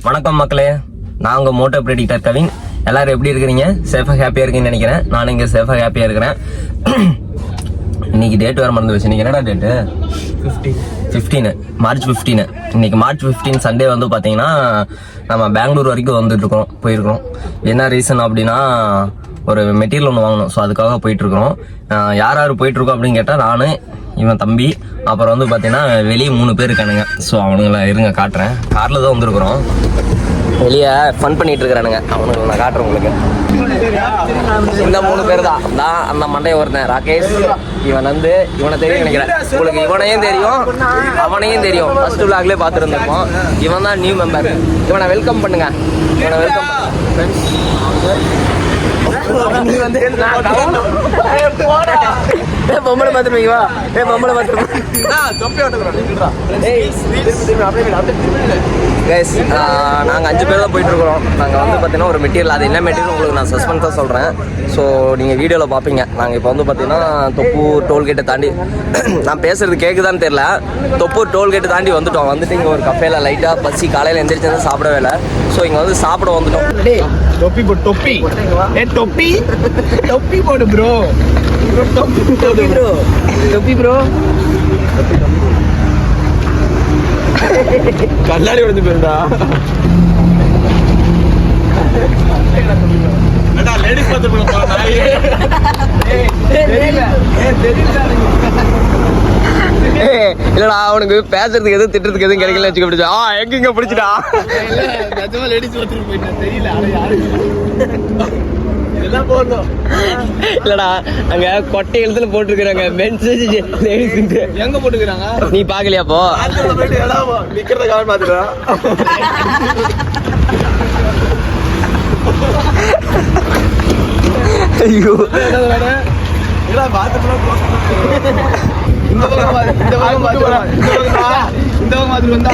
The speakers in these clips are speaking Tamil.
வணக்கம் மக்களே, நான் உங்கள் மோட்டோ ப்ரெடிக்டர் கவின். எல்லாரும் எப்படி இருக்கிறீங்க? சேஃபாக ஹாப்பியாக இருக்கீங்கன்னு நினைக்கிறேன். நானும் இங்கே சேஃபாக ஹாப்பியாக இருக்கிறேன். இன்னைக்கு டேட் வேறு மறந்து வச்சு. இன்னைக்கு என்னடா டேட்டு? 15 மார்ச் 15. இன்னைக்கு மார்ச் 15 சண்டே வந்து பார்த்தீங்கன்னா நம்ம பெங்களூர் வரைக்கும் போயிருக்கிறோம். என்ன ரீசன் அப்படின்னா ஒரு மெட்டீரியல் ஒன்று வாங்கணும். ஸோ அதுக்காக போயிட்டுருக்குறோம். யார் யார் போயிட்டுருக்கோம் அப்படின்னு கேட்டால் நான், இவன் தம்பி, அப்புறம் வந்து பார்த்தீங்கன்னா வெளியே 3 பேர் இருக்கானுங்க. ஸோ அவனுங்களை இருங்க காட்டுறேன். காரில் தான் வந்துருக்குறோம். வெளியே ஃபன் பண்ணிட்டு இருக்கிறானுங்க. அவனுங்களை நான் காட்டுறேன் உங்களுக்கு. இந்த 3 பேர் தான் அந்த மண்டையை ஒருத்தன் ராகேஷ். இவன் வந்து இவனை தெரியும் நினைக்கிறேன். உங்களுக்கு இவனையும் தெரியும், அவனையும் தெரியும். ஃபர்ஸ்ட் விளாக்லேயே பார்த்துருந்துருக்கோம். இவன் தான் நியூ மெம்பர். இவனை வெல்கம் பண்ணுங்க. இவனை வெல்கம் பொம்பளை பாத்துருப்பீங்க. பொம்பளை பாத்துருப்போம். நாங்கள் 5 பேர் தான் போயிட்டு இருக்கிறோம். நாங்கள் வந்து பார்த்தீங்கன்னா ஒரு மெட்டீரியல், அது என்ன மெட்டீரியல் உங்களுக்கு நான் சஸ்பென்ஸாக சொல்கிறேன். ஸோ நீங்கள் வீடியோவில் பார்ப்பீங்க. நாங்கள் இப்போ வந்து பார்த்தீங்கன்னா தொப்பூர் டோல்கேட்டை தாண்டி, நான் பேசுறது கேட்குதான்னு தெரியல, தொப்பூர் டோல்கேட்டை தாண்டி வந்துட்டோம். வந்துட்டு இங்கே ஒரு கஃபேல லைட்டாக பசி, காலையில் எந்திரிச்சு வந்து சாப்பிடவே இல்லை. ஸோ இங்கே வந்து சாப்பிட வந்துட்டோம். தொப்பி போடு, தொப்பி தொப்பி தொப்பி போடு ப்ரோ. தொப்பி ப்ரோ கண்ணாடி உடைஞ்சு போயிருந்தா. லேடிஸ் இல்லடா, அவனுக்கு பேசுறதுக்கு எதுவும் திட்டுறதுக்கு எதுவும் கிடைக்கல வச்சுக்க. பிடிச்சா எங்க பிடிச்சிட்டா லேடிஸ் போயிட்டேன் தெரியல. இல்லடா, அங்க கொட்டை எழுத்துல போட்டுருக்காங்க. எங்க போட்டுக்கிறாங்க? நீ பாக்கலையா? போ நிக்கிறத காரணம் பாத்துக்கலாம். ஐயோ, இந்த பக்கம் வந்தா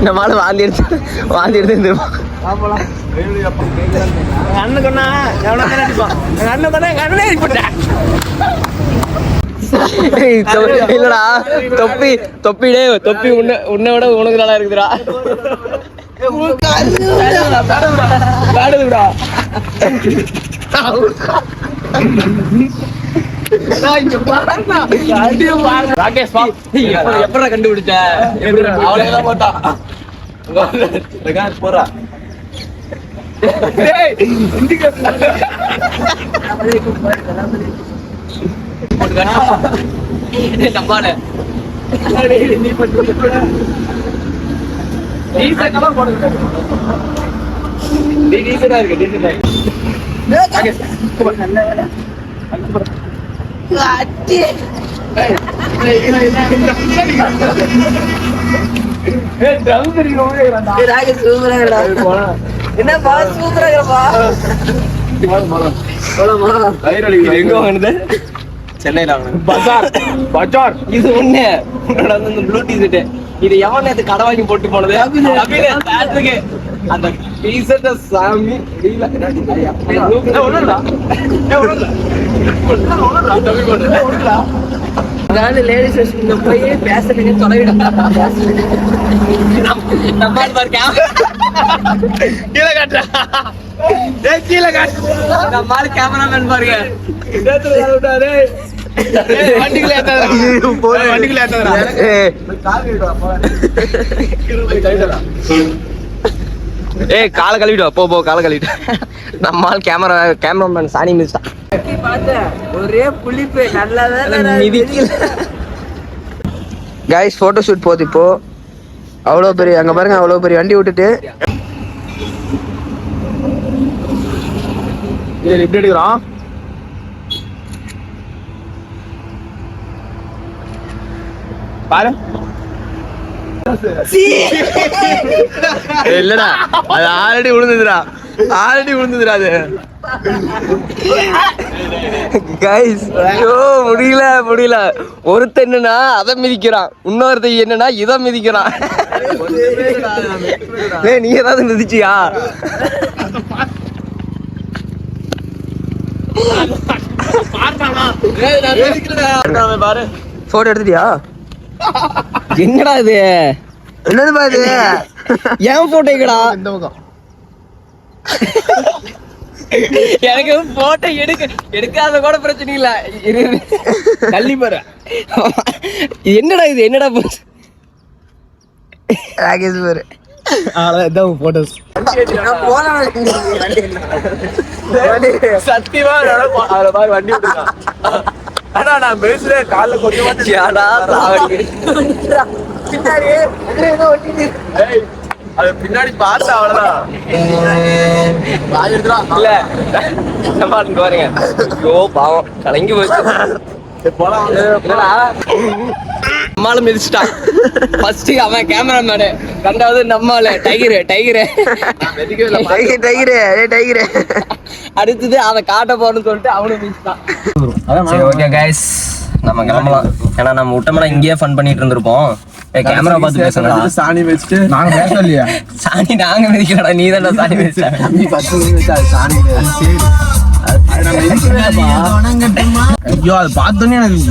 நம்ம ஆளு வாந்தி எடுத்து அண்ணன் சொன்னா அண்ணன் தானே அண்ணனே அடிப்பட்டேன். இல்லடா, தொப்பிடே தொப்பி உன்னை விட உனக்கு நல்லா இருக்குதுடா. எப்படா கண்டுபிடிச்ச? அவளையெல்லாம் போட்டா போறா. சென்னையில பஜார். இது ஒண்ணு ப்ளூ டிஷர்ட். இது எவன் நேத்து கடை வாங்கி போட்டு போனது? அந்த டிஷர்ட் சாமி லேடிஸ் போய் பேசுறீங்க தொலைவிடும். நம்ம பாருக்கா கீழே காட்டுறா, கீழே காட்டு. நம்ம கேமராமேன் பாருங்க. ஏய், காலை கழுவிட்டு போ காலை கழுவிட்டு. நம்ம ஆள் கேமராமேன் சாணி மிதிச்சிட்டான். ஒரே புளிப்பு கைஸ், போட்டோ ஷூட் போகுது இப்போ. அவ்வளோ பெரிய, அங்க பாருங்க, அவ்வளோ பெரிய வண்டி விட்டுட்டு இப்படி எடுக்கிறான். பாரு. இல்லடா, அது ஆல்ரெடி விழுந்ததுடா அது. கைஸ், ஐயோ முடியல. ஒருத்தன் என்னன்னா அதை மிதிக்கிறான், இன்னொருத்தன் என்னன்னா இதை மிதிக்கிறான். நீ ஏதாவது மிதிச்சியா? பாரு போட்டோ எடுத்துட்டியா? என்னடா இது? என்னது பாது? ஏன் போட்டோ எங்கடா? இந்த பக்கம் எனக்கு போட்டோ எடுக்காத கூட பிரச்சனை இல்ல. தள்ளி பாரு. என்னடா இது? என்னடா போச்சு? ராகேஷ் பாரு. அதான் போட்டோஸ். சத்தியமா அதுல பாரு வண்டி விட்டுருக்கான். ஆனா நான் பேசுற காலைல கொஞ்சம் அது பின்னாடி பார்த்து அவ்வளவுதான். இல்ல சமாளிக்கு பாருங்க. ஐயோ பாவம் கலங்கி போச்சு. என்னடா நம்மால மிதிச்சிட்டான். ஃபர்ஸ்ட் அவன் கேமராமேனு, ரெண்டாவது நம்மால டைகரு. அடுத்தது அதை காட்ட போறேன்னு சொல்லிட்டு அவனும் மிதிச்சிட்டான். சரி ஓகே கைஸ், நம்ம கிளம்பலாம். ஏன்னா நம்ம விட்டோம்னா இங்கேயே ஃபன் பண்ணிட்டு இருந்திருப்போம். கேமரா பார்த்து பேசுங்கடா. சாணி வச்சுட்டு நாங்க பேசலையா? சாணி நாங்க மிதிக்கலடா, நீ தான்டா சாணி மிதிச்ச. ஐயோ அது பார்த்தோன்னே எனக்கு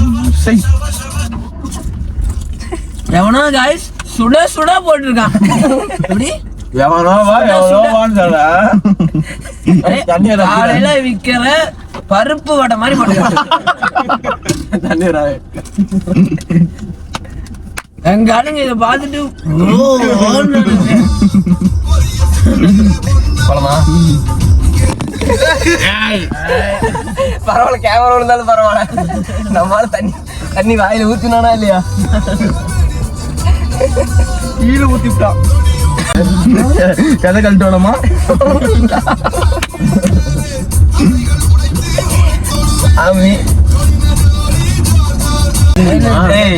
எவனோ காய்ஸ் சுட போட்டிருக்கான். எப்படி காலையில விக்கிற பருப்பு வடை மாதிரி எங்க ஆளுங்க இதை பார்த்துட்டு போலாமா? பரவாயில்ல, கேமரா இருந்தாலும் பரவாயில்ல. நம்மளால தண்ணி வாயில ஊத்தினானா இல்லையா? கீழே ஊத்திட்டான். கதை கழட்டோமா?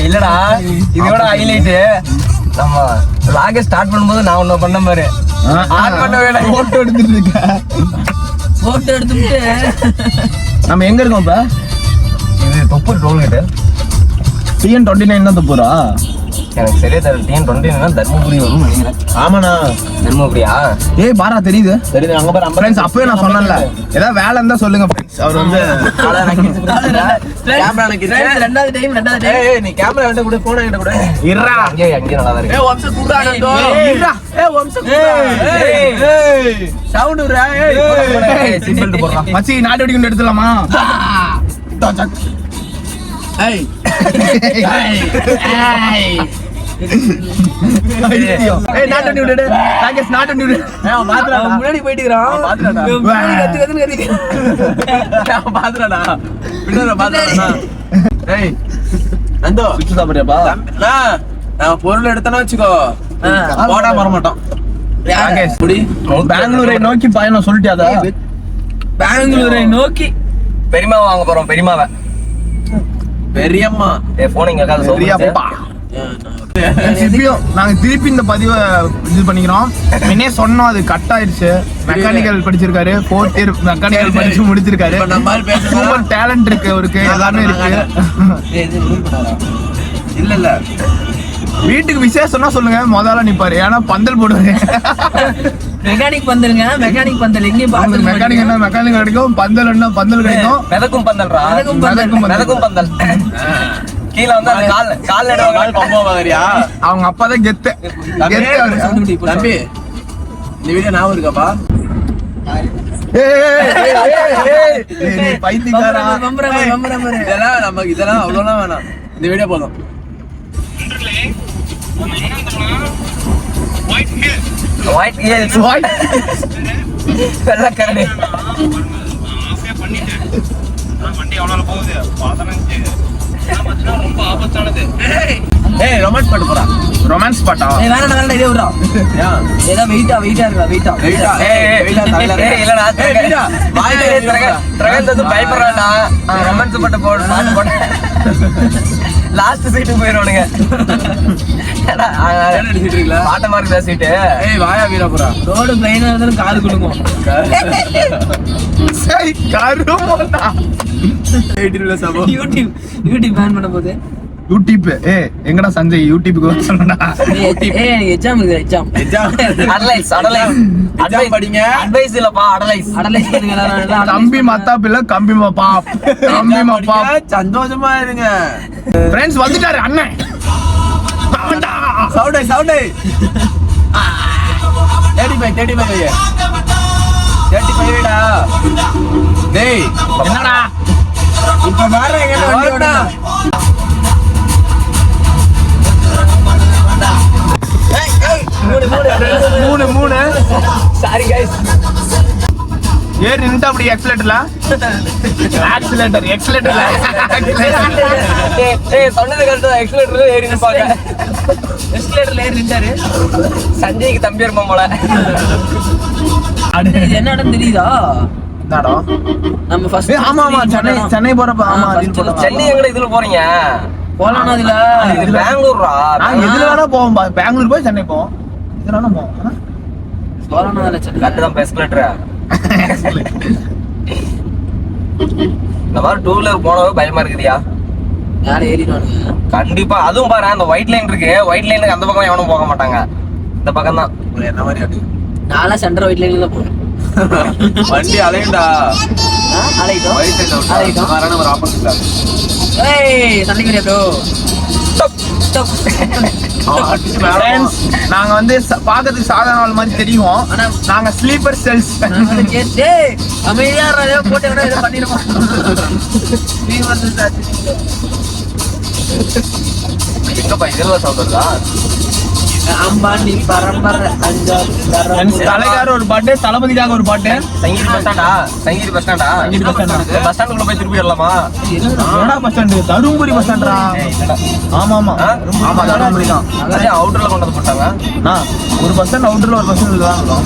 இல்லடா, இதோட ஹைலைட் நம்ம vlog ஸ்டார்ட் பண்ணும்போது நான் ஒண்ணு பண்ண பாரு. ஆன் பண்ண வேணாம், போட்டோ எடுத்துட்டு இருக்க. போட்டோ எடுத்துட்டு நம்ம எங்க இருக்கோம் இப்ப? இது தொப்பூர் டோல்கேட்டு. TN29 தான் தொப்பூரா? எனக்கு சரியா தெரியல. TN29 தர்மபுரி வரும் நினைக்கிறேன். ஆமாண்ணா. தர்மபுரியா? ஏய் பாரா, தெரியுது அங்க பாரு. ஃப்ரெண்ட்ஸ் அப்பவே நான் சொன்னேன்ல, ஏதாவது வேலை இருந்தா சொல்லுங்க ஃப்ரெண்ட்ஸ். அவர் வந்து கேமரா ரெண்டாவது டைம் ஏய் நீ கேமரா வந்து கூட போன் என்கிட்ட கூட இருடா. அங்கே நல்லா தான் இருக்கு. ஏய் வம்ச குடுடா நந்தோ. இருடா. ஏய் வம்ச குடுடா. ஏய் சவுண்ட் விடுறா. ஏய் சிம்பிள் போடுறா. மச்சி நாட்டு வெடி கொண்டு எடுத்துலாமா? ஏய் ஏய் நாட்டு வெடி விடு. ராகேஷ் நாட்டு வெடி விடு. அவன் பாத்துறா. முன்னாடி போயிட்டு இருக்கான். பாத்துறா. அவன் பாத்துறாடா. பின்னால பாத்துறாடா. ஏய் நந்தோ சுச்சு சாப்பிடுறியாப்பா? நான் பொருள் எடுத்தனா வச்சுக்கோ, போடாம வர மாட்டோம். ராகேஷ் புடி. பெங்களூரை நோக்கி பயணம் சொல்லிட்டியாதா? பெங்களூரை நோக்கி பெரியமாவை வாங்க போறோம். பெரியமாவை பெரியம்மா போன் இங்க பெரியப்பா. நாங்க திருப்பி இந்த பதிவை இது பண்ணிக்கிறோம். முன்னே சொன்னோம், அது கட் ஆயிடுச்சு. மெக்கானிக்கல் படிச்சிருக்காரு, 4th இயர் மெக்கானிக்கல் படிச்சு முடிச்சிருக்காரு. சூப்பர் டேலண்ட் இருக்கு அவருக்கு, எல்லாமே இருக்கு. இல்ல வீட்டுக்கு விசேஷம்னா சொல்லுங்க, முதல்ல நிப்பாரு. ஏன்னா பந்தல் போடுவாரு. மெக்கானிக் பந்தலுங்க. மெக்கானிக் பந்தல் எங்கேயும் பார்த்து மெக்கானிக் என்ன மெக்கானிக் கிடைக்கும், பந்தல் என்ன பந்தல் கிடைக்கும். மிதக்கும் பந்தல்ரா. மிதக்கும் பந்தல். கீழ வந்து அந்த கால் நடுவாங்க. அவங்க அப்பா தான் கெத்து. தம்பி இந்த வீடியோ ஞாபகம் இருக்காப்பா? பைத்தியக்காரா. இதெல்லாம் நமக்கு இதெல்லாம் அவ்வளோலாம் வேணாம். இந்த வீடியோ போதும். White hills. வெள்ளக்கரடி. ஏய் ரொமான்ஸ் பாட்டு போறா. ரொமான்ஸ் பாட்டா? வேணா இதே விடுறா. ஏதா வெயிட்டா இருக்கா? வெயிட்டா. ஏய் இல்லடா, திரகந்தது பயப்படுறான்டா. ரொமான்ஸ் பாட்டு போடு. லாஸ்ட் சீட்டுக்கு போயிடுவானுங்க. பாட்ட மாதிரி பேசிட்டு ஏய் வாயா வீரபுரா. ரோடு பிளைனா இருந்தாலும் காது குலுங்கும். யூடியூப்ல யூடியூப் பேன் பண்ண போது யூடியூப் எங்கடா சஞ்சய் யூடியூப்க்கு வர சொன்னா எக்ஸாம் இருக்கு எக்ஸாம் அனலைஸ் அட்வைஸ் படிங்க. அட்வைஸ் இல்லப்பா அனலைஸ் அடலைஸ் பண்ணுங்க தம்பி மத்தாப் இல்ல கம்பி பாப் கம்பி பாப் சந்தோஷமா இருங்க. ஃப்ரெண்ட்ஸ் வந்துட்டாரு அண்ணன் அவன்டா. சவுண்டை 35 டா. டேய் என்னடா இப்ப பாரு எங்க வண்டியோட மூணு சாரி गाइस ஏறி நின்னுட்டா அப்படி எக்ஸலேட்டர்ல ஏய் சொன்னது கரெக்ட்டா எக்ஸலரேட்டர்ல ஏறி நிப்பாங்க எஸ்கலேட்டர்ல ஏறி நின்றாரு சஞ்சய்க்கு தம்பி இருப்பான் போல இது என்ன இடம் தெரியுதா என்னடா நம்ம ஃபர்ஸ்ட் ஆமா சென்னை போறப்ப ஆமா சென்னை எங்க இதுல போறீங்க போலாம் அதுல இது பெங்களூர்ரா நாங்க எதுல வேணா போவோம் பெங்களூர் போய் சென்னை போவோம் இதுல வேணா போவோம் போலாம் அதுல சென்னை கரெக்ட் தான் எஸ்கலேட்டர் இந்த மாதிரி டூ வீலர் போனவே பயமா இருக்குதியா யார ஏறினானுங்க கண்டிப்பா அதுவும் பாரு அந்த ஒயிட் லைன் இருக்கு ஒயிட் லைனுக்கு அந்த பக்கம் எவனும் போக மாட்டாங்க இந்த பக்கம் தான் என்ன மாதிரி அடி. நான்லாம் சென்டர் ஒயிட் லைன்ல தான் போறேன் வண்டி அலையும்டா. அலைட்டோம் White side out. அலைட்டோம் வரான ஒரு opposite ஆ. ஏய் சண்டைக்கு வரியா ப்ரோ அவன் அடிச்சு மேல Friends, நாங்க வந்து பாக்கிறதுக்கு சாதாரண ஆள் மாதிரி தெரியும் ஆனா நாங்க ஸ்லீப்பர் செல்ஸ் டேய் அமைதியா இருடா போட்டு விட இத பண்ணிடுமா நீ வந்து எங்கப்பா இதுல சவுண்ட் வருதா அம்பானி பரம்பரை அஞ்சாவது தலைக்கார ஒரு பாட்டு தளபதிக்காக ஒரு பாட்டு சங்கீத் பஸ் ஸ்டாண்டா சங்கீத் பஸ் ஸ்டாண்டா சங்ககிரி bus stand. பஸ் ஸ்டாண்டுக்குள்ள போய் திருப்பி வரலாமா என்னடா பஸ் ஸ்டாண்டு தருமபுரி பஸ் ஸ்டாண்டா ஆமா ஆமா ஆ? ஆமா தருமபுரி தான் அதே அவுட்டர்ல கொண்டு வந்து போட்டாங்க அண்ணா, ஒரு பஸ் ஸ்டாண்ட் அவுட்டர்ல ஒரு பஸ் ஸ்டாண்ட் தான் இருக்கும்.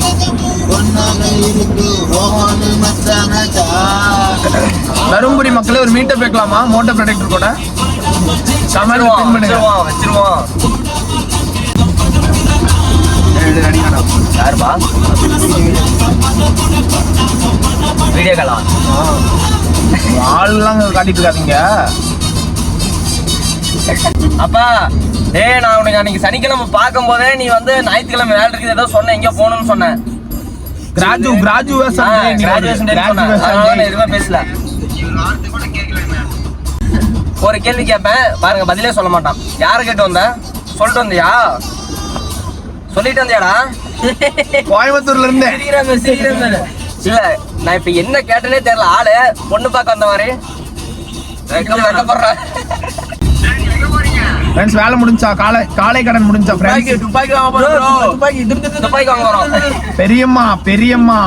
தருமபுரி மக்களே ஒரு மீட்டப் வைக்கலாமா மோட்டோ ப்ரொடக்டர் கூட கமெண்ட் பின் பண்ணுங்க வச்சிருவோம் யாருப்பா வீடியோ காலா ஆள்லாம் காட்டிட்டு இருக்காதீங்க அப்பா டேய் நான் உனக்கு அன்னைக்கு சனிக்கிழமை பார்க்கும் போதே நீ வந்து ஞாயிற்றுக்கிழமை வேலை இருக்குது ஏதோ சொன்ன எங்கேயோ போகணும்னு சொன்னேன் கிராஜுவேஷன் கிராஜுவேஷன் எதுவுமே பேசல ஒரு கேள்வி கேட்பேன் பாருங்க பதிலே சொல்ல மாட்டான் யாரை கேட்டு வந்த சொல்லிட்டு வந்தியா சொல்லிட்டு வந்தியாடா கோயம்புத்தூர்ல இருந்தே இல்ல நான் இப்ப என்ன கேட்டனே தெரியல ஆளு பொண்ணு பார்க்க வந்த மாதிரி வெக்கப்படுறேன் ஃப்ரெண்ட்ஸ் வேலை முடிஞ்சா காலை கடன் முடிஞ்சா ஃப்ரெண்ட்ஸ் துப்பாக்கி வாங்க போறோம் bro. துப்பாக்கி வாங்க வரோம் பெரியம்மா பெரியம்மா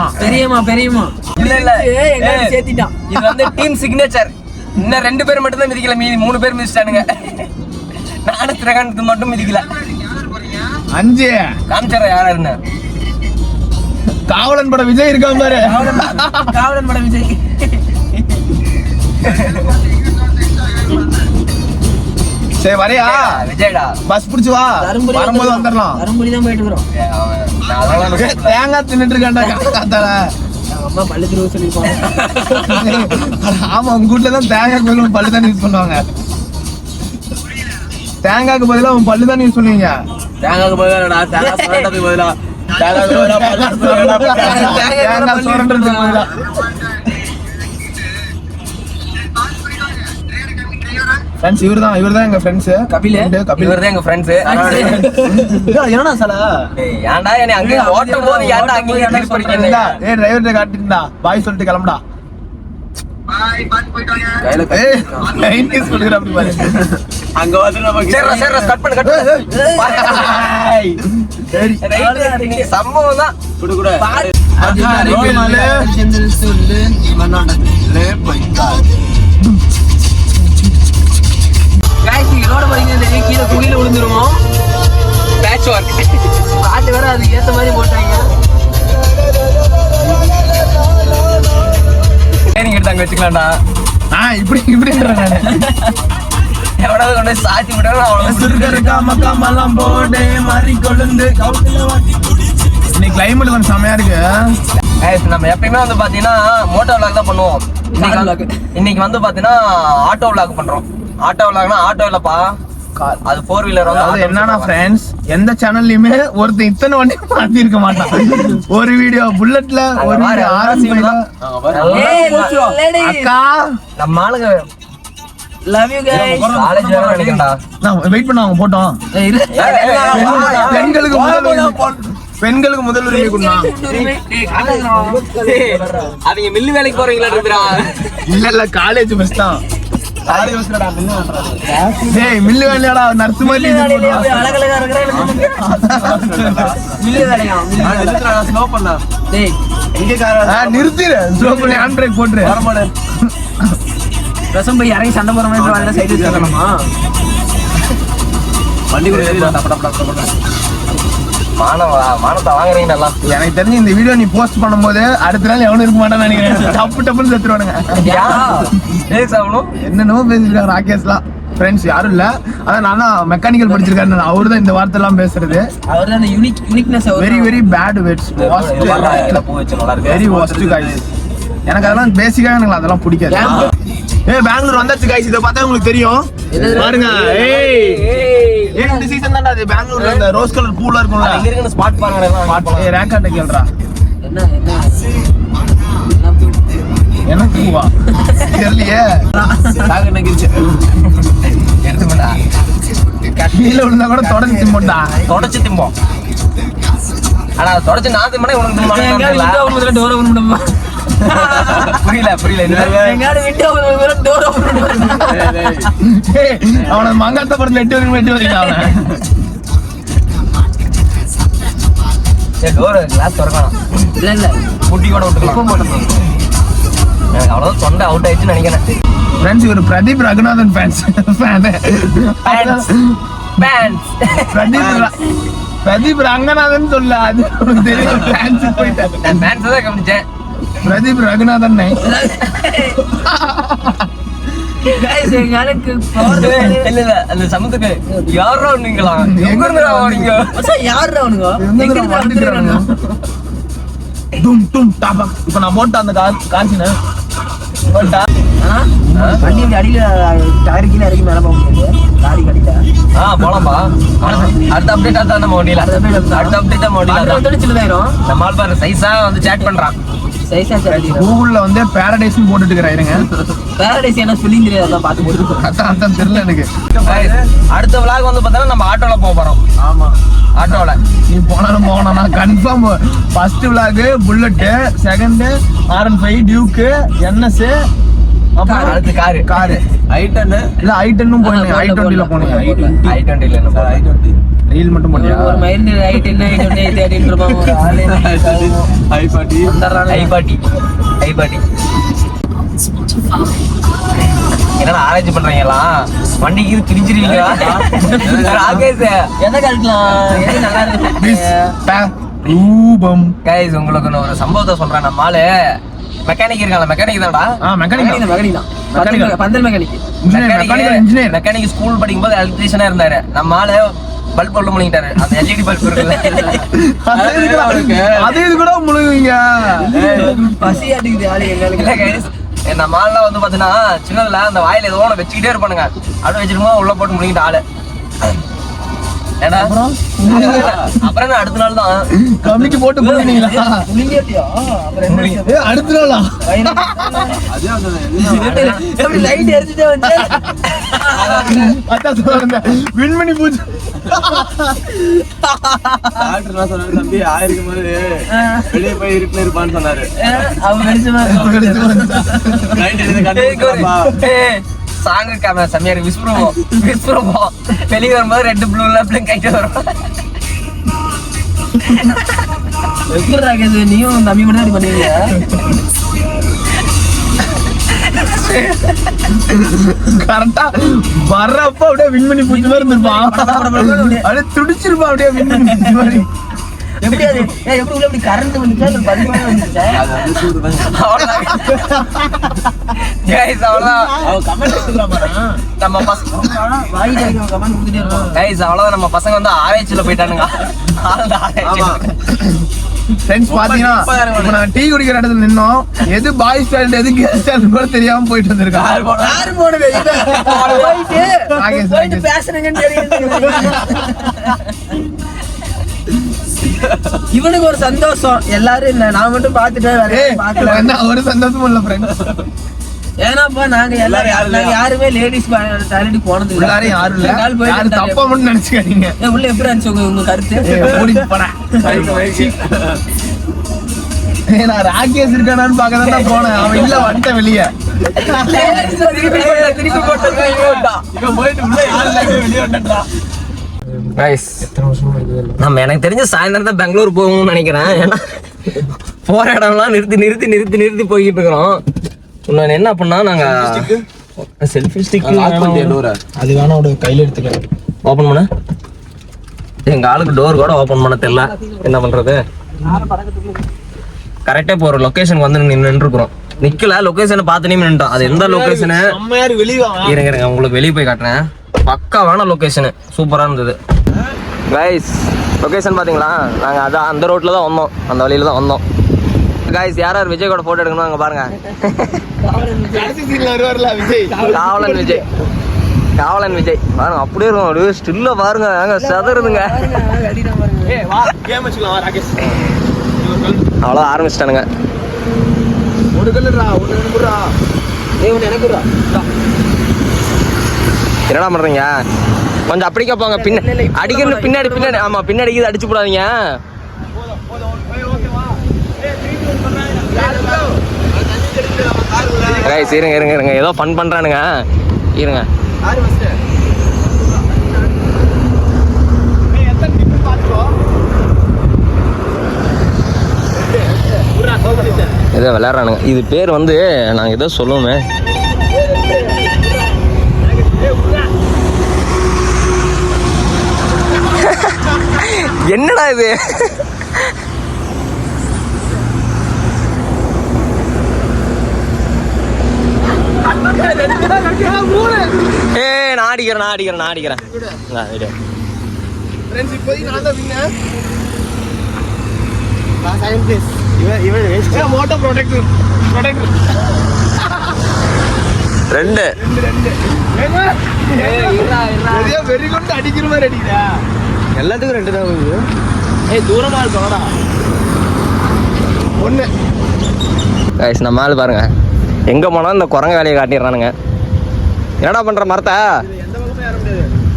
இல்ல இல்ல எல்லாரும் சேர்த்திட்டான் இது வந்து டீம் சிக்னேச்சர் இன்னும் 2 பேர் மட்டும் தான் மிதிக்கல மீதி 3 பேர் மிதிச்சிட்டானுங்க நானும் திரகாண்டத்து மட்டும் மிதிக்கல 5 காமிச்சற யாரா இருந்தா காவலன் பட விஜய் இருக்கான் பாரு காவலன் படம் விஜய் சரி வரையா விஜய்டா பஸ் பிடிச்சு வா வரும்போது வந்துடலாம் தருமபுரி தான் போயிட்டு இருக்கிறோம் நான் அதெல்லாம் தேங்காய் தின்னுட்டு இருக்காண்டா காத்தால அம்மா பள்ளி திரும்ப சொல்லிருப்பாங்க ஆமா உங்க வீட்டுல தான் தேங்காய்க்கு பதிலா உன் பல்லு தான் யூஸ் பண்ணுவாங்க தேங்காய்க்கு பதிலா உன் பல்லு தான் யூஸ் பண்ணுவீங்க தேங்காய்க்கு பதிலா தேங்காய் சுரண்டதுக்கு பதிலா தேங்காய் சுரண்டுறதுக்கு பதிலா ஃப்ரெண்ட்ஸ் இவர்தான் எங்க ஃப்ரெண்ட்ஸ் கபில் இவர்தான் எங்க ஃப்ரெண்ட்ஸ் என்னடா சால ஏன்டா என்னை அங்க ஓட்டும் போது ஏன்டா அங்க திருப்பி படிக்கிறீங்க ஏய் டிரைவர்ட்ட காட்டிட்டா பாய் சொல்லிட்டு கிளம்புடா கையில ஏய் 90s சொல்லுற அப்படி பாரு அங்க வந்து நம்ம சரி கட் பண்ணு சரி சம்பவம் தான் குடு குடு சொல்லு ரோட போறீங்க கீழே குழியில விழுந்துருவோம் பேட்ச் ஒர்க் பாட்டு வேற அதுக்கு ஏத்த மாதிரி போட்டாங்க ட்ரைனிங் எடுத்து அங்க வச்சுக்கலாம்டா இப்படின்றேன் நானு எவ்வளவு கொண்டு போய் சாத்தி விட்டாலும் அவ்வளவு சுருக்கருக்கா மக்காமலாம் போடே மாறி கொழுந்து இன்னைக்கு கிளைமேட் கொஞ்சம் செமையா இருக்கு நம்ம எப்பயுமே வந்து பாத்தீங்கன்னா மோட்டோ விளாக் தான் பண்ணுவோம் இன்னைக்கு வந்து பாத்தீங்கன்னா ஆட்டோ விளாக் பண்றோம் ஆட்டோ விளாட்னா ஆட்டோ இல்லப்பா, அது 4 வீலர் வந்து அதாவது என்னன்னா ஃப்ரெண்ட்ஸ், எந்த சேனல்லயுமே ஒருத்தன் இத்தனை வண்டி மாத்திருக்க மாட்டான். ஒரு வீடியோ புல்லட்ல, ஒரு வீடியோ RS5 அக்கா. நம்ம ஆளுங்க லவ் யூ கைஸ். காலேஜ் வேற நினைக்கிறேன்டா. நான் வெயிட் பண்ண அவங்க போட்டோம். பெண்களுக்கு முதல் உரிமை கொடுக்கலாம். அவங்க மில்லு வேலைக்கு போறீங்களா இருந்துடா? இல்ல காலேஜ் பஸ் தான். டேய் மில்லு வேலையாடா, நர்ஸ் மாதிரி அழகழகா இருக்கிற மில்லு வேலையா? ஸ்லோ பண்ண டேய் நிறுத்திடு. ஸ்லோ பண்ணி ஹேண்ட் பிரேக் போட்டுரு. ரசம் போய் இறங்கி சண்டை போற மாதிரி வரல, சைடு வச்சிடலாமா? வண்டி கூட டப்ப மானத்தை வாங்குறீங்க நல்லா. எனக்கு தெரிஞ்சு இந்த வீடியோ நீ போஸ்ட் பண்ணும்போது அடுத்த நாள் எவனும் இருக்க மாட்டான்னு நினைக்கிறேன். டப்புன்னு செத்துருவானுங்க. என்னென்னமோ பேசிருக்காரு ராகேஷ்லாம். ஃப்ரெண்ட்ஸ் யாரும் இல்ல, அதான் நான் தான் மெக்கானிக்கல் படிச்சிருக்காரு. அவரு தான் இந்த வார்த்தை எல்லாம் பேசுறது. அவர்தான் அந்த uniqueness. Very very bad words, very worst guys. எனக்கு அதெல்லாம் பேசிக்கா எனக்கு அதெல்லாம் பிடிக்காது. பெங்களூர் வந்தாச்சு गाइस, இத பார்த்தா உங்களுக்கு தெரியும் பாருங்க. இந்த சீசன் தான்டா அது. பெங்களூர்ல அந்த ரோஸ் கலர் பூலா இருக்கும்ல, இங்க இருக்கிற ஸ்பாட் பாருங்க. ரேக்காட்ட கேள்றா. என்ன எனக்கு பூவா தெரியலையே. எடுத்துக்கோடா, கீழே விழுந்தா கூட தொடர்ந்து திம்போண்டா. தொடச்சு திம்போம். ஆனா தொடச்சு நான் திம்பனே உனக்கு திம்பனே டோர் ஓபன் பண்ணுமா? புரியல எங்கால விண்டோ ஓபன் பண்ணா டோர் ஓபன் பண்ணுமா? அவன மங்காத்த படத்துல எட்டு வரீங்க அவன். சரி டோர் கிளாஸ் திறக்கலாம். இல்ல குட்டி கூட விட்டுக்கலாம். எனக்கு அவ்வளவு தொண்டை அவுட் ஆயிடுச்சுன்னு நினைக்கிறேன். ஃப்ரெண்ட்ஸ் இவர் பிரதீப் ரகுநாதன் ஃபேன். பிரதீப் ரங்கநாதன் சொல்ல, அது தெரியும். ஃபேன்ஸ் போயிட்டாரு. நான் ஃபேன்ஸ் தான் கவனிச்சேன். பிரதீப் ரகுநாதன். गाइस எங்களுக்கு பவர் இல்ல அந்த சமத்துக்கு யாரோ நீங்களா? எங்க இருந்து வரீங்க? மச்சான் யாரா அவனுங்க? எங்க இருந்து வந்துறாங்க? டும் டும் டாபா. இப்போ நான் போட்ட அந்த காசின போட்டா வண்டி இப்படி அடியில டயர் கீழ இறக்கி மேல போக முடியாது. லாரி கடிட்டா போலாம்பா. அடுத்த அப்டேட் தான் நம்ம வண்டியில. அடுத்த அப்டேட் தான் வண்டியில. வந்து சின்னதாயிரும். நம்ம ஆள் பாரு சைஸா வந்து சேட் பண்றான். சைஸா சரி. கூகுள்ல வந்து பாரடைஸ்னு போட்டுட்டு இருக்கறாருங்க. பாரடைஸ் என்ன ஸ்பெல்லிங் தெரியாது, அதான் பாத்து போட்டு. அதான் தெரியல எனக்கு. அடுத்த vlog வந்து பார்த்தா நம்ம ஆட்டோல போக போறோம். ஆமா ஆட்டோல நீ போனாலும் போனா confirm. First vlog bullet, second R15 Duke, NS, அப்புறம் அடுத்து காரு I10 இல்ல I10ம் போனேன். I20ல போனேன். I20 இல்ல நம்ம I20 ரீல் மட்டும் போனியா? ஒரு மைண்ட் ரைட் என்ன ஐட்டே தேடிட்டு இருப்பாங்க. ஒரு ஆளே I40 ஐபாட்டி என்னடா ஆராய்ச்சி பண்றீங்களா? வண்டிக்கு இது திரிஞ்சிருவீங்களா? ராகேஷ் எதை கழட்டலாம்? எது நல்லா இருக்கு? ரூபம். கைஸ் உங்களுக்கு நான் ஒரு சம்பவத்தை சொல்றேன். நம்ம ஆளு மெக்கானிக் இருக்காங்க. மெக்கானிக் தான்டா. மெக்கானிக் மெக்கானிக் பந்தல் mechanic. Mechanical engineer. Mechanic school படிக்கும்போது எலக்ட்ரீஷியனா இருந்தாரு. நம்ம ஆளு பல்ப் உள்ள முழுங்கிட்டாரு. அந்த LED பல்ப் இருக்குல்ல, அது இது கூட முழுங்குவீங்க. பசி அடிக்குது ஆளு எங்களுக்கு. இல்ல கைஸ், நம்ம ஆள்லாம் வந்து பாத்தீங்கன்னா சின்னதுல அந்த வாயில ஏதோ ஒன்று வச்சுக்கிட்டே இருப்பானுங்க. அப்படியே வச்சிருக்கோம் உள்ள போட்டு முழுங்கிட்டு ஆளு. ஏன்னா அப்புறம் என்ன அடுத்த நாள் தான் கம்மிக்கு போட்டு முழுங்கினீங்களா? முழுங்கிட்டியா? அப்புறம் என்ன? அடுத்த நாளா? எப்படி லைட் எரிஞ்சிட்டே வந்து அதான் சொல்றேன். விண்மணி பூஜை. டாக்டர் என்ன சொன்னாரு? தம்பி ஆயிருக்கும் போது வெளியே போய் இருட்டுல இருப்பான்னு சொன்னாரு. அவங்க நினைச்சமா லைட் எரியுது கண்டுபிடிப்பா. சாங்கு கேமரா செம்மையா இருக்கு. விஸ்வரூபம் வெளியே வரும்போது ரெட் ப்ளூல பிளிங்க் ஆயிட்டு வரும். எப்படி ராகேஷ் நீயும் நம்பி மட்டும் தான் பண்ணுவீங்க? கரெக்டா வர்றப்ப அப்படியே விண்மணி பூச்சி மாதிரி இருந்திருப்பான். அப்படியே துடிச்சிருப்பான் அப்படியே விண்மணி பூச்சி மாதிரி. எப்படி அது எப்படி உள்ள இப்படி கரண்ட் வந்துச்சா இல்ல பல்பான வந்துச்சா? அவ்வளவுதான் guys, அவ்வளவுதான். அவ கமெண்ட் எடுத்துக்கலாம் பாரு. நம்ம பசங்க வாய் டைம் கமெண்ட் கொடுத்துட்டே இருக்கோம். guys, அவ்வளவுதான். நம்ம பசங்க வந்து ஆராய்ச்சியில போயிட்டானுங்க. ஃப்ரெண்ட்ஸ் பாத்தீங்கன்னா இப்ப நாங்க டீ குடிக்கிற இடத்துல நின்னோம். எது பாய்ஸ் ஸ்டைல் எது கேர்ள்ஸ் ஸ்டைல் கூட தெரியாம போயிட்டு வந்திருக்கோம். யார் போனது? போயிட்டு பேசுறீங்கன்னு தெரியுது. இவனுக்கு ஒரு சந்தோஷம், எல்லாரும் இல்ல நான் மட்டும் பாத்துட்டேன். என்ன ஒரு சந்தோஷமும் இல்ல ஃப்ரெண்ட்ஸ். ஏன்னாப்பா நாங்க யாருமே லேடிஸ் டாய்லெட் போனது இல்ல. எல்லாரும் யாரும் இல்ல. யாரும் தப்பா மட்டும் நினைச்சுக்காதீங்க. உள்ள எப்படி இருந்துச்சு உங்க கருத்து? ஓடிட்டு போறேன். நான் ராகேஷ் இருக்கானான்னு பாக்கதான் போனேன். அவன் இல்ல, வந்துட்டேன் வெளியே. திருப்பி போட்டு இவன் போயிட்டு உள்ள யாரும் இல்ல வெளிய வந்துட்டா. guys, நம்ம எனக்கு தெரிஞ்ச சாயந்தரம் தான் பெங்களூர் போகணும்னு நினைக்கிறேன். ஏன்னா போற இடம்லாம் நிறுத்தி போய்கிட்டு இருக்கிறோம். இன்னொன்னு என்ன பண்ணா நாங்க செல்ஃபி ஸ்டிக் அது வேணா ஒரு கையில எடுத்துக்கிறேன். ஓபன் பண்ண எங்க ஆளுக்கு டோர் கூட ஓபன் பண்ண தெரியல. என்ன பண்றது? கரெக்டா போற லொகேஷனுக்கு வந்து நின்று இருக்கிறோம். நிக்கல, லொகேஷனை பார்த்து நின்றுட்டோம். அது எந்த லொகேஷனு? இருங்க உங்களுக்கு வெளியே போய் காட்டுறேன். பக்காவான லொகேஷனு, சூப்பரா இருந்தது. கைஸ், லொகேஷன் பாத்தீங்களா? நாங்க அதான் அந்த ரோட்ல தான் வந்தோம், அந்த வழியில தான் வந்தோம். கைஸ், யார் விஜய் கூட போட்டோ எடுக்கணும் அங்க பாருங்க. காவலன் விஜய் பாருங்க, அப்படியே இருக்கும். ஸ்டில்ல பாருங்க, நாங்க சதறுதுங்க. அவ்வளோ ஆரம்பிச்சிட்டானுங்க. என்னடா பண்றீங்க? கொஞ்சம் அப்படிக்கா போங்க. அடிக்கணும் பின்னாடி. ஆமா, பின்னாடி இது அடிச்சு போடாதீங்க. கைஸ், இருங்க ஏதோ ஃபன் பண்றானுங்க. இருங்க. ஏதோ விளையாடுறானுங்க. இது பேர் வந்து நாங்க ஏதோ சொல்லுவோமே. என்னடா இது? நான் அடிக்கிறேன். ரெண்டு அடிக்கிற மாதிரி அடிக்கிறா. எல்லாத்துக்கும் ரெண்டு தான். தூரமா இருக்கோடா. ஒண்ணு. கைஸ், நம்ம ஆளு பாருங்க, எங்க போனாலும் இந்த குரங்க வேலையை காட்டிடுறானுங்க. என்னடா பண்ற மரத்தை?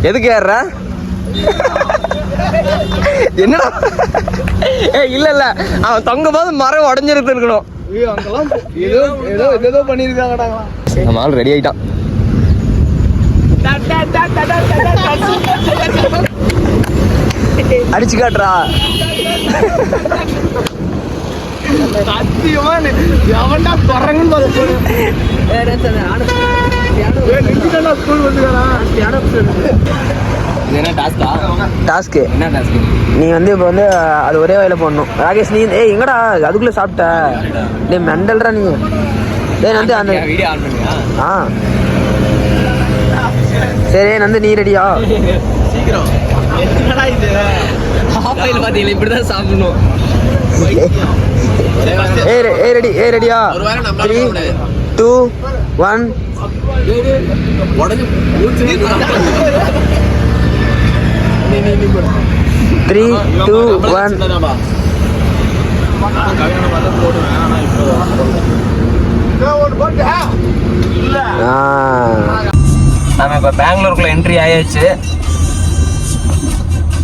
எதுக்கு ஏறுற? என்னடா? இல்ல அவன் தொங்க போது மரம் உடஞ்சிருக்கு இருக்கணும். ஏதோ பண்ணிருக்காங்கடா. நம்ம ஆள் ரெடி ஆயிட்டான். அடிச்சு காட்டுறா. எவன்டா குரங்குன்னு டாஸ்க்கு என்ன டாஸ்க்? நீ வந்து இப்போ வந்து அது ஒரே வயல போடணும். ராகேஷ், நீ எங்கடா அதுக்குள்ள சாப்பிட்ட? டே மெண்டல்ரா நீ. டே நந்து அந்த வீடியோ ஆன் பண்ணியா? சரி நந்து, நீ ரெடியா? சீக்கிரம். என்னடா இது? ஆஃபைல் பாத்தீங்களா? இப்படிதான் சாப்பிடணும். ரெடியா? 3, 2, 1. உடனே மூச்சு 3, 2, 1. நம்ம இப்போ பெங்களூருக்குள்ள என்ட்ரி ஆயாச்சு.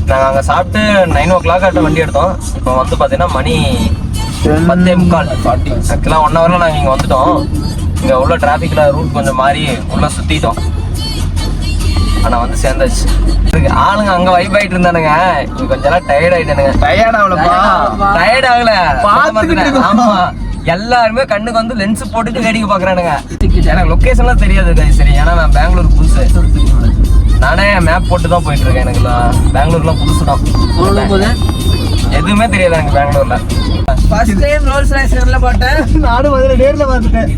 நாங்கள் அங்கே சாப்பிட்டு 9 o'clock ஆட்ட வண்டி எடுத்தோம். இப்போ வந்து பார்த்தீங்கன்னா மணி 10:45. ஆக்சுவலாக 1 hourல நாங்கள் இங்கே வந்துட்டோம். இங்கே உள்ள டிராஃபிக்கில் ரூட் கொஞ்சம் மாறி உள்ளே சுற்றிட்டோம். ஆனால் வந்து சேர்ந்தாச்சு. ஆளுங்க அங்கே வைப் ஆகிட்டு இருந்தானுங்க. இங்கே கொஞ்சம் எல்லாம் டயர்ட் ஆகிட்டானுங்க. டயர்ட் ஆகல, ஆமாம். எல்லாருமே கண்ணுக்கு வந்து லென்ஸ் போட்டுட்டு வேடிக்கை பார்க்குறானுங்க. எனக்கு லொக்கேஷன்லாம் தெரியாது guys. சரி, ஏன்னா நான் பெங்களூர் புதுசு. நானே மேப் போட்டு தான் போயிட்டு இருக்கேன். எனக்குலாம் பெங்களூர்லாம் புதுசு தான். எதுவுமே தெரியாது எனக்கு பெங்களூர்ல. ஃபர்ஸ்ட் டைம் ரோல்ஸ் ராய்ஸ் கார்ல போட்டேன். நானும் முதல்ல நேர்ல பார்த்துட்டேன்.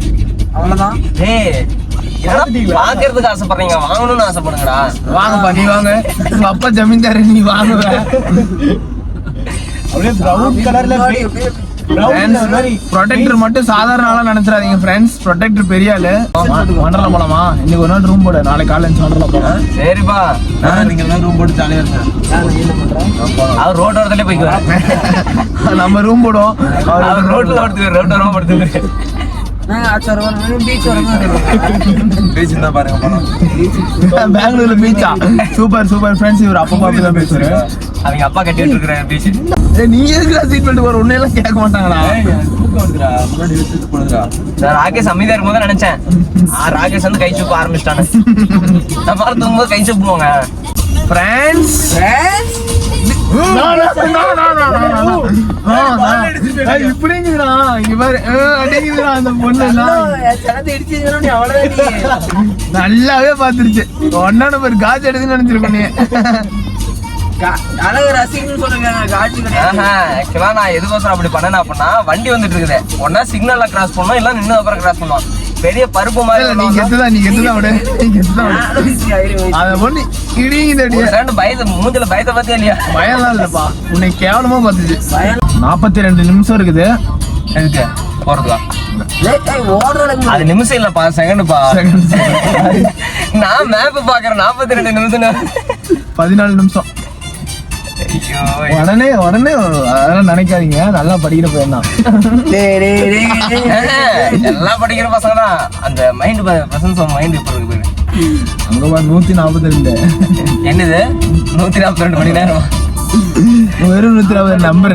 அவ்வளவுதான். ஏய் இதெல்லாம் பாக்குறதுக்கு ஆசைப்படுறீங்க, வாங்கணும்னு ஆசைப்படுங்கடா. வாங்கப்பா நீ வாங்க. உங்க அப்பா ஜமீன்தாரு, நீ வாங்க. அப்படியே ப்ரௌன் கலர்ல ப்ரொடெக்டர் மட்டும் சாதாரண ஆளா நினைச்சிடாதீங்க ஃப்ரெண்ட்ஸ். ப்ரொடெக்டர் பெரிய ஆளு. வண்டர்லா போலாமா? இன்னைக்கு ஒரு நாள் ரூம் போடு, நாளைக்கு காலையில வண்டர்லா போலாம். சரிப்பா, நீங்க எல்லாம் ரூம் போட்டு ஜாலியா இருக்கேன். அவர் ரோட் ஓரத்துல போய்க்குவார். நம்ம ரூம் போடுவோம். அவர் ரோட்ல ஓரமா படுத்துவாரு. நான் ஆச்சர் வரணும், பீச் வரணும். பீச் தான் பாருங்க போலாம். பெங்களூர்ல பீச்சா? Super super friends. இவர் அப்பா அப்படிதான் பேசுறாரு. அவங்க அப்பா கட்டி விட்டுருக்கிற பீச். நீ எதுக்குடா சீட் பெல்ட் போற? உன்னை எல்லாம் கேட்க மாட்டாங்கடா. நான் ராகேஷ் அமைதியா இருக்கும்போது நினைச்சேன், ராகேஷ் வந்து கை சூப்பு ஆரம்பிச்சிட்டானு. நான் பாரு தூங்கும்போது கை சூப்புவாங்க. ஃப்ரெண்ட்ஸ் இப்படிங்கிறா இவர் அடிக்குதுடா அந்த பொண்ணு நல்லாவே பாத்துருச்சு. ஒன்னா நம்பர் காஜ் எடுக்குன்னு நினைச்சிருக்கோம். நீ அழகு ரசிகன்னு சொல்லுங்க, காட்சி ஆக்சுவலா நான் எதுக்கோசரம் அப்படி பண்ணேன் அப்படின்னா, வண்டி வந்துட்டு இருக்குது, ஒன்னா சிக்னல்ல கிராஸ் பண்ணோம், இல்ல நின்று அப்புறம் கிராஸ் பண்ணுவோம். பெரிய பருப்பு மாதிரி நீ கெத்துதான் விட. அத பொண்ணு இடிங்குது. பயத்தை மூஞ்சில பயத்தை பார்த்தே இல்லையா? பயம்லாம் இல்லப்பா, உன்னை கேவலமா பாத்துச்சு. 42 நிமிஷம் இருக்குது. எதுக்கு போறதுக்கா? அது நிமிஷம் இல்லப்பா, செகண்ட்பா. நான் மேப் பாக்குறேன். 42 நிமிஷம் 14 நிமிஷம். உடனே அதெல்லாம் நினைக்காதீங்க. நல்லா படிக்கிற பையன் தான். எல்லாம் படிக்கிற பசங்க தான். அந்த மைண்ட் பிரசன்ஸ் ஆஃப் மைண்ட் இப்ப இருக்கு. அங்க 142. என்னது 142 மணி நேரம்? வெறும் 140 நம்பர்.